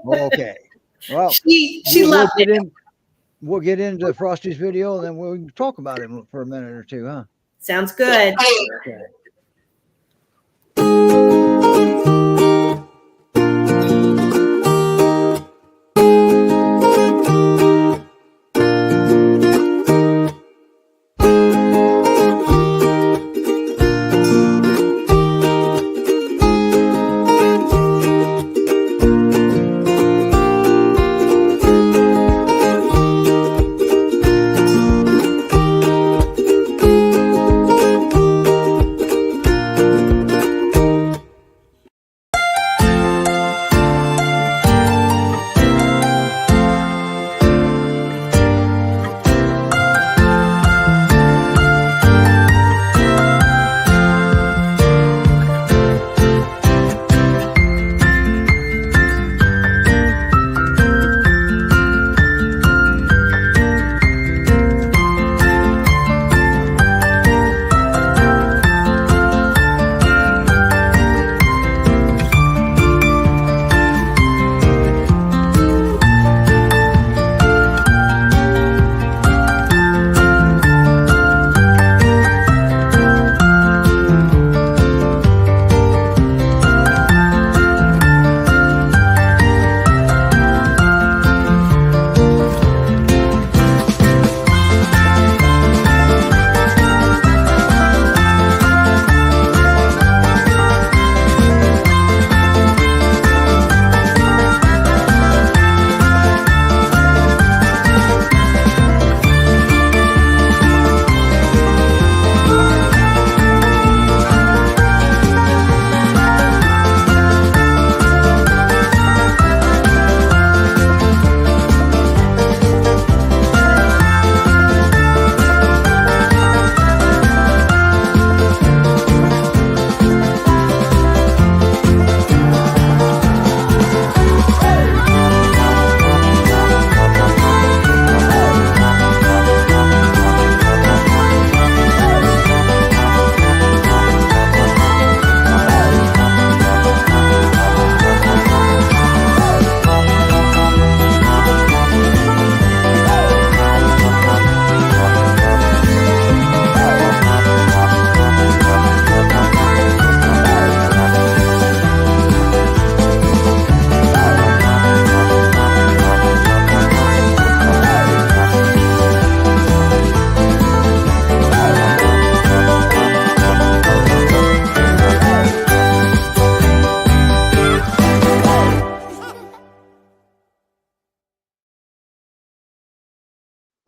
Okay. Well, She loved it. We'll get into Frosty's video, and then we'll talk about him for a minute or two, huh? Sounds good. Okay.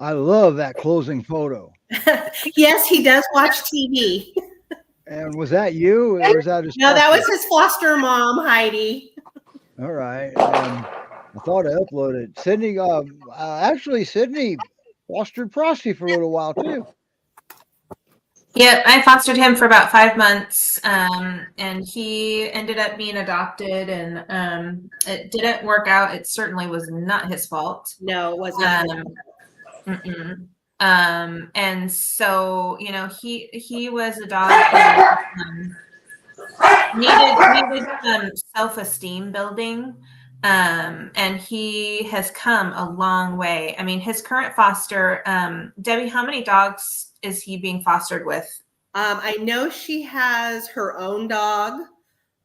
I love that closing photo. Yes, he does watch TV. And was that you, or was that his No, that was foster? his foster mom, Heidi. All right. I thought I uploaded Sydney. Actually, Sydney fostered Frosty for a little while too. Yeah, I fostered him for about 5 months, and he ended up being adopted, and it didn't work out. It certainly was not his fault. No, it wasn't. Mm-mm. And so, you know, he was a dog who needed some self-esteem building. And he has come a long way. I mean, his current foster, Debbie, how many dogs is he being fostered with? I know she has her own dog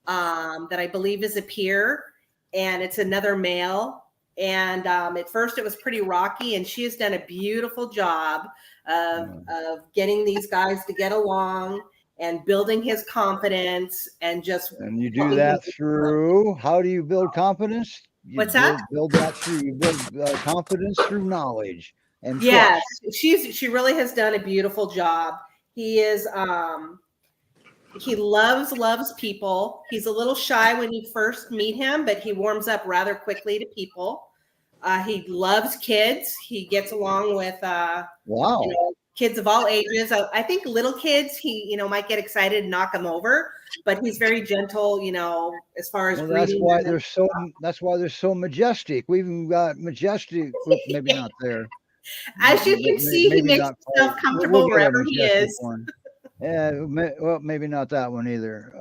that I believe is a peer, and it's another male. And at first it was pretty rocky, and she has done a beautiful job of getting these guys to get along and building his confidence and just. And you do that through, how do you build confidence? You What's that? Build that through, you build confidence through knowledge and Yes, trust. she really has done a beautiful job. He is he loves people. He's a little shy when you first meet him, but he warms up rather quickly to people. He loves kids. He gets along with Wow. you know, kids of all ages. I think little kids, he might get excited and knock them over, but he's very gentle, as far as Well, that's greeting why them. they're so majestic. We've even got majestic. Well, maybe not there. As you can see, he Maybe makes not himself quite. comfortable We'll get a wherever he majestic is. one. Yeah, well, maybe not that one either.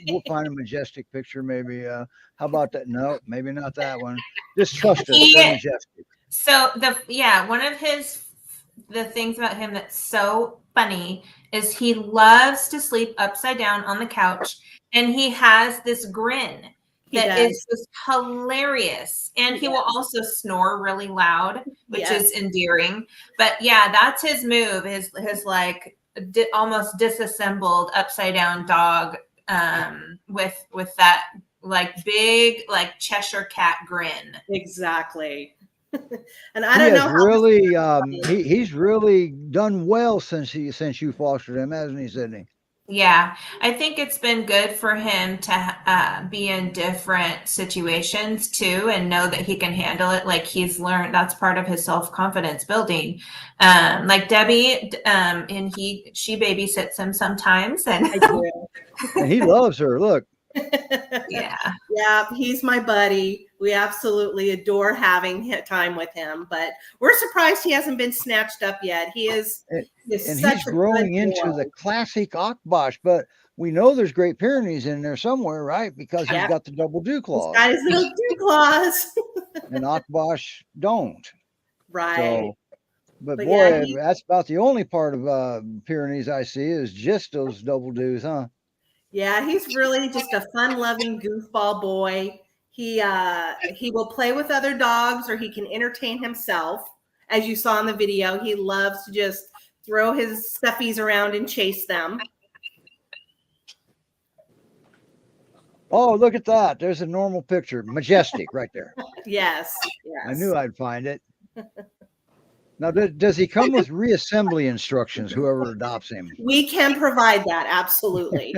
We'll find a majestic picture. Maybe. How about that? No, maybe not that one. Just trust us. They're majestic. So one of the things about him that's so funny is he loves to sleep upside down on the couch, and he has this grin that is just hilarious. And he will also snore really loud, which is endearing. But yeah, that's his move. His like almost disassembled upside down dog with that like big like Cheshire cat grin. Exactly. And I don't know how really he's really done well since you fostered him, hasn't he, Sydney? Yeah, I think it's been good for him to be in different situations too, and know that he can handle it. Like he's learned, that's part of his self-confidence building. Like Debbie, and she babysits him sometimes, and I do. And he loves her. Look. Yeah, he's my buddy. We absolutely adore having time with him, but we're surprised he hasn't been snatched up yet. He is, and he's growing into the classic Akbash, but we know there's Great Pyrenees in there somewhere, right? Because he's got the double dew claws. He's got his little dew claws. And Akbash don't. Right. So, but boy, that's about the only part of Pyrenees I see is just those double dews, huh? Yeah, he's really just a fun-loving goofball boy. He will play with other dogs, or he can entertain himself. As you saw in the video, he loves to just throw his stuffies around and chase them. Oh, look at that. There's a normal picture. Majestic right there. Yes. I knew I'd find it. Now, does he come with reassembly instructions, whoever adopts him? We can provide that, absolutely.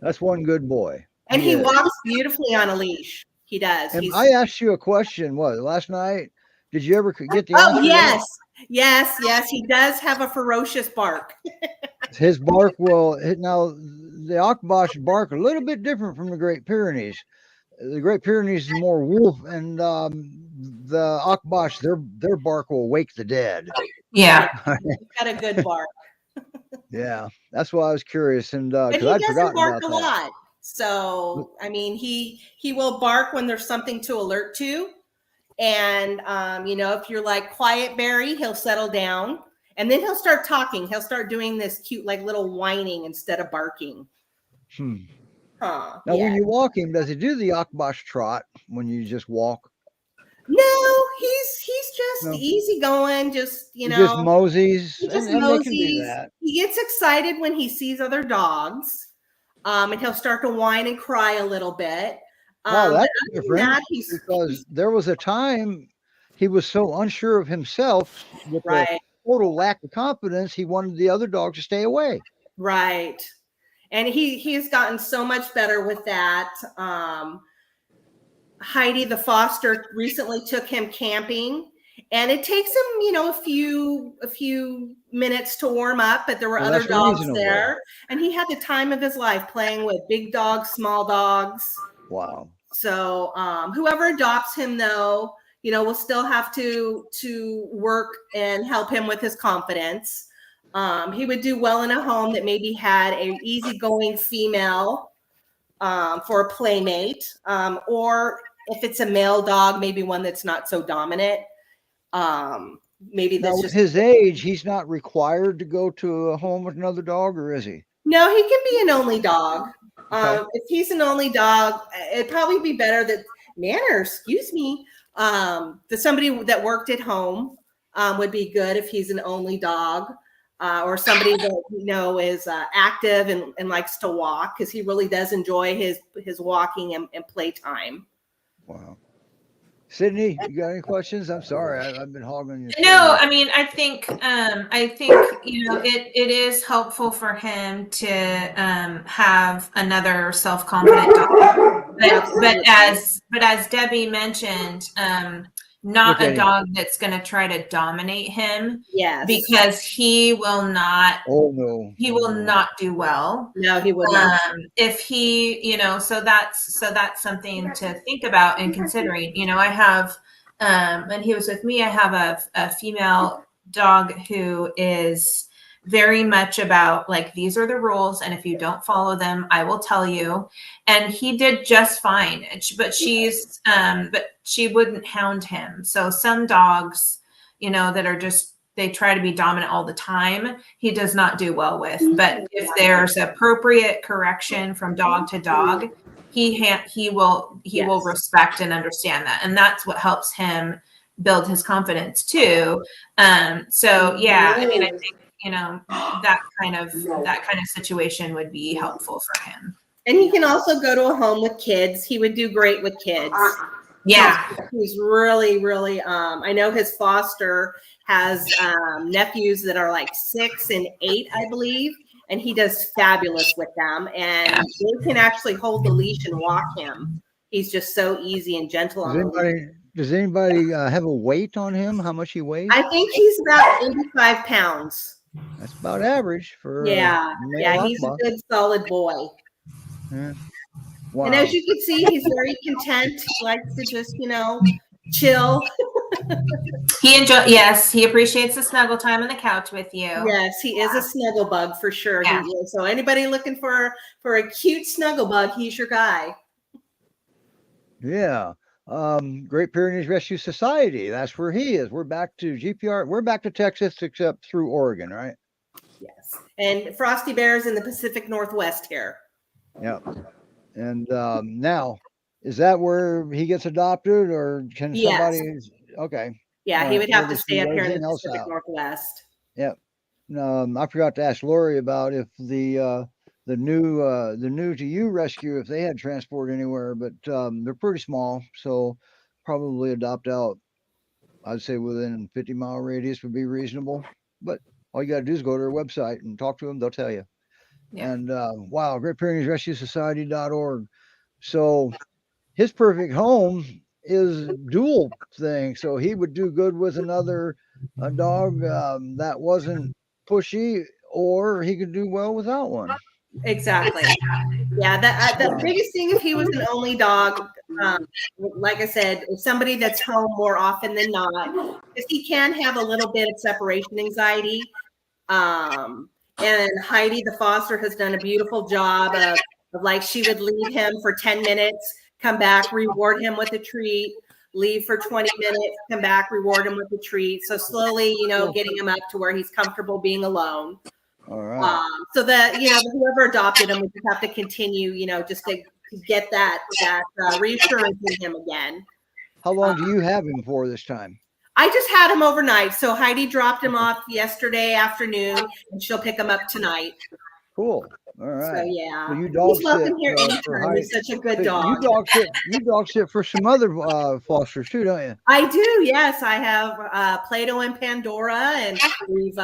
That's one good boy. And he walks beautifully on a leash. He does. And I asked you a question, last night? Did you ever get the answer? Oh, yes. Yes. He does have a ferocious bark. His bark now the Akbash bark a little bit different from the Great Pyrenees. The Great Pyrenees is more wolf, and the Akbash, their bark will wake the dead. Yeah. He's got a good bark. Yeah, that's why I was curious, and he I'd doesn't forgotten bark about a that. lot. So I mean, he will bark when there's something to alert to, and if you're like quiet Barry, he'll settle down, and then he'll start talking. He'll start doing this cute like little whining instead of barking. Now, when you walk him, does he do the Akbash trot when you just walk? No, he's just easygoing. He just moseys. He just and moseys. They can do that. He gets excited when he sees other dogs, and he'll start to whine and cry a little bit. Wow, that's different. Because there was a time he was so unsure of himself with the Right. total lack of confidence, he wanted the other dog to stay away. Right. And he has gotten so much better with that. Heidi, the foster, recently took him camping, and it takes him, a few minutes to warm up, but there were Well, other that's dogs reasonable. there, and he had the time of his life playing with big dogs, small dogs. Wow. So whoever adopts him, though, will still have to work and help him with his confidence. He would do well in a home that maybe had a easygoing female for a playmate, or if it's a male dog, maybe one that's not so dominant. Maybe Now, that's with just his age, he's not required to go to a home with another dog, or is he? no. He can be an only dog. Okay. If he's an only dog, it'd probably be better that excuse me, that somebody that worked at home would be good if he's an only dog. Or somebody that is active and likes to walk, because he really does enjoy his walking and playtime. Wow. Sydney, you got any questions? I'm sorry, I've been hogging your No, time. I mean, I think it is helpful for him to have another self-confident dog. But as Debbie mentioned, not Look at a him. dog that's going to try to dominate him, Yes. because he will not Oh no. he will not do well. No, he would not. If he, so that's something to think about and considering. I have, when he was with me, I have a female dog who is very much about, like, these are the rules, and if you don't follow them, I will tell you. And he did just fine. But she wouldn't hound him. So some dogs, that are just, they try to be dominant all the time, he does not do well with. But if there's appropriate correction from dog to dog, he will respect and understand that, and that's what helps him build his confidence too. So yeah, I mean, I think that kind of situation would be helpful for him. And he can also go to a home with kids. He would do great with kids. Yeah. He's really, really, I know his foster has nephews that are like 6 and 8, I believe, and he does fabulous with them. And they can actually hold the leash and walk him. He's just so easy and gentle on the leash. Does anybody have a weight on him? How much he weighs? I think he's about 85 pounds. That's about average for Yeah, a male he's a Akbach. good, solid boy. Yeah. Wow. And as you can see, he's very content. He likes to just, chill. He appreciates the snuggle time on the couch with you. Yes, he is a snuggle bug for sure. Yeah. So anybody looking for a cute snuggle bug, he's your guy. Yeah. Great Pyrenees Rescue Society. That's where he is. We're back to GPR. We're back to Texas, except through Oregon, right? Yes. And Frosty Bear's in the Pacific Northwest here. Yeah. And now, is that where he gets adopted, or can somebody? Yes. Okay. Yeah, he would have to stay up here in the else Pacific out. Northwest. Yep. I forgot to ask Lori about if the New2U Rescue, if they had transport anywhere, but they're pretty small, so probably adopt out. I'd say within 50-mile radius would be reasonable. But all you got to do is go to their website and talk to them. They'll tell you. Yeah. And wow, Great Pyrenees Rescue Society.org. So his perfect home is dual thing. So he would do good with another dog that wasn't pushy, or he could do well without one. Exactly. Yeah, the biggest thing if he was an only dog, like I said, somebody that's home more often than not, because he can have a little bit of separation anxiety. And Heidi, the foster, has done a beautiful job of like, she would leave him for 10 minutes, come back, reward him with a treat, leave for 20 minutes, come back, reward him with a treat. So slowly, getting him up to where he's comfortable being alone. All right. So that, whoever adopted him would just have to continue, just to get that reassurance in him again. How long do you have him for this time? I just had him overnight. So Heidi dropped him off yesterday afternoon, and she'll pick him up tonight. Cool. All right. So yeah, So you dog he's welcome sit here for anytime. He's such a good so dog. you dog sit for some other fosters too, don't you? I do, yes. I have Plato and Pandora, and we've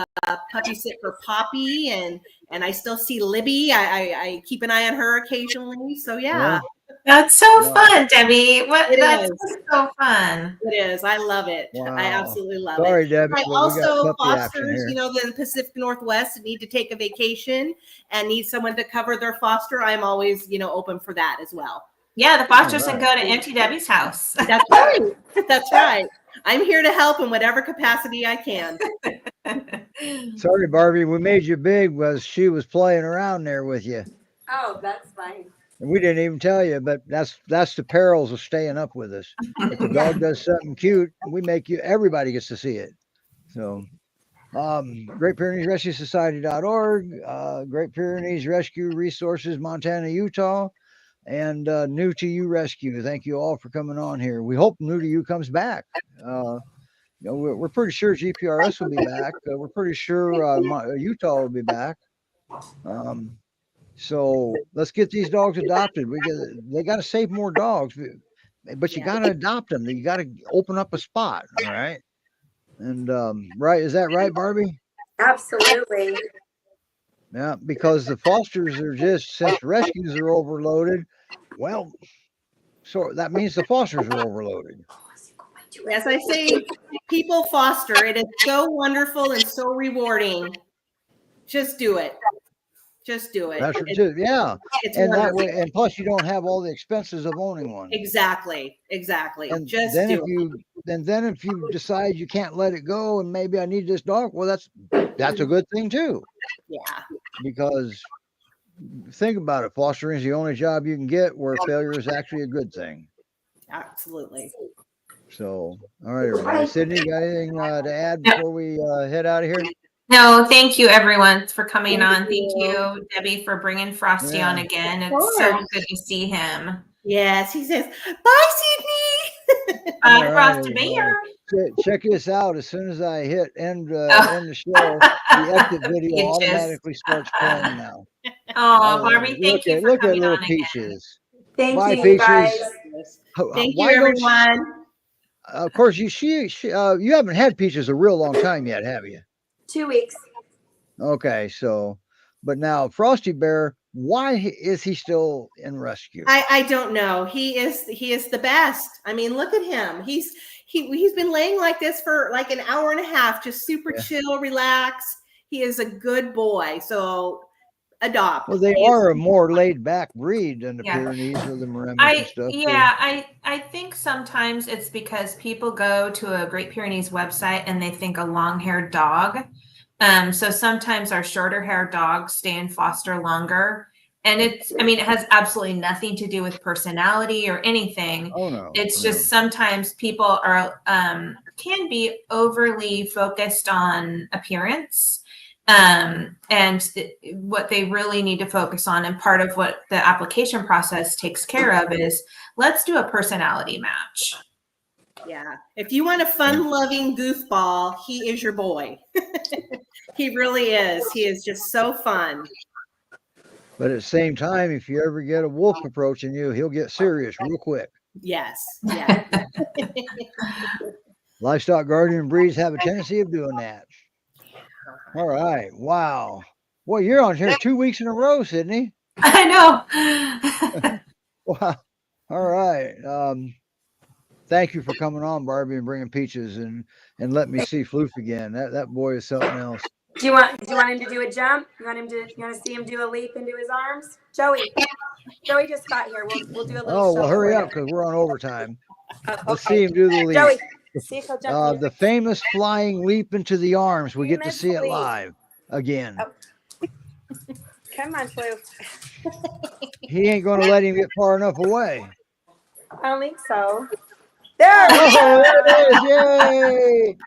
puppy sit for Poppy, and I still see Libby. I keep an eye on her occasionally. So yeah, That's so Wow. fun, Debbie. It That's is. so fun. It is. I love it. I Wow. absolutely love Sorry, it. Debbie, I but we got also puppy action fosters, here. you know, the Pacific Northwest need to take a vacation and need someone to cover their foster. I'm always, you know, open for that as well. Yeah, the fosters All can right. go to Auntie Debbie's house. That's right. That's right. I'm here to help in whatever capacity I can. Sorry, Barbie, we made you big was she was playing around there with you. Oh, that's fine. And we didn't even tell you, but that's the perils of staying up with us. If a dog does something cute, we make you everybody gets to see it. So Great Pyrenees Rescue Society.org, Great Pyrenees Rescue Resources, Montana, Utah, and New2U Rescue. Thank you all for coming on here. We hope New2U comes back. You know, we're pretty sure GPRS will be back. We're pretty sure Utah will be back. So let's get these dogs adopted. They got to save more dogs, but you got to adopt them. You got to open up a spot. All right. And right, is that right, Barbie? Absolutely. Yeah, because the fosters are just since rescues are overloaded. Well, so that means the fosters are overloaded. As I say, people foster. It is so wonderful and so rewarding. Just do it. Just do it. That's just, yeah, It's and that wonderful. way, and plus you don't have all the expenses of owning one. Exactly. And Just then do it. then if you decide you can't let it go, and maybe I need this dog, well, that's a good thing too. Yeah. Because think about it, fostering is the only job you can get where failure is actually a good thing. Absolutely. So, all right, everybody. Sydney, got anything to add before we head out of here? No, thank you everyone for coming Thank on. Thank you. you, Debbie, for bringing Frosty on again. Of It's so course. good to see him. Yes, he says, bye, Sydney. All right, Frosty everybody. Bear. Check this out. As soon as I hit end the show, the exit video You just- automatically starts playing now. Oh, Barbie, thank you for look at coming little on again. Peaches. Thank Bye, you, Peaches. guys. Thank Why you, don't everyone. Of course, you haven't had Peaches a real long time yet, have you? 2 weeks. Okay, so, but now Frosty Bear, why is he still in rescue? I don't know. He is the best. I mean, look at him. He's been laying like this for like an hour and a half, just super chill, relaxed. He is a good boy. So adopt. Well, they are a more laid back breed than the Yeah. Pyrenees or the Maremmas and stuff. I think sometimes it's because people go to a Great Pyrenees website and they think a long-haired dog. So sometimes our shorter haired dogs stay in foster longer. And it has absolutely nothing to do with personality or anything. Oh no. It's just sometimes people are can be overly focused on appearance. What they really need to focus on, and part of what the application process takes care of, is let's do a personality match. Yeah. If you want a fun-loving goofball, he is your boy. He really is. He is just so fun. But at the same time, if you ever get a wolf approaching you, he'll get serious real quick. Yes. Yeah. Livestock guardian breeds have a tendency of doing that. All right. Wow. Well, you're on here 2 weeks in a row, Sydney. I know. Wow. All right. Thank you for coming on, Barbie, and bringing Peaches and let me see Floof again. That boy is something else. Do you want him to do a jump? You want to see him do a leap into his arms? Joey just got here. We'll do a little Oh, well, show hurry for up you. because we're on overtime. Let's Okay. see him do the leap. Joey, see if he'll jump. The famous flying leap into the arms. We get to Famous see it leap. live again. Oh. Come on, Floof. He ain't going to let him get far enough away. I don't think so. There. Oh, there it is. Yay.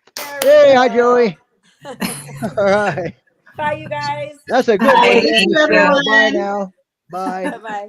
Hey, hi, Joey. All right. Bye, you guys. That's a good way to Thank end you, the show. everyone. Bye now. Bye. Bye-bye.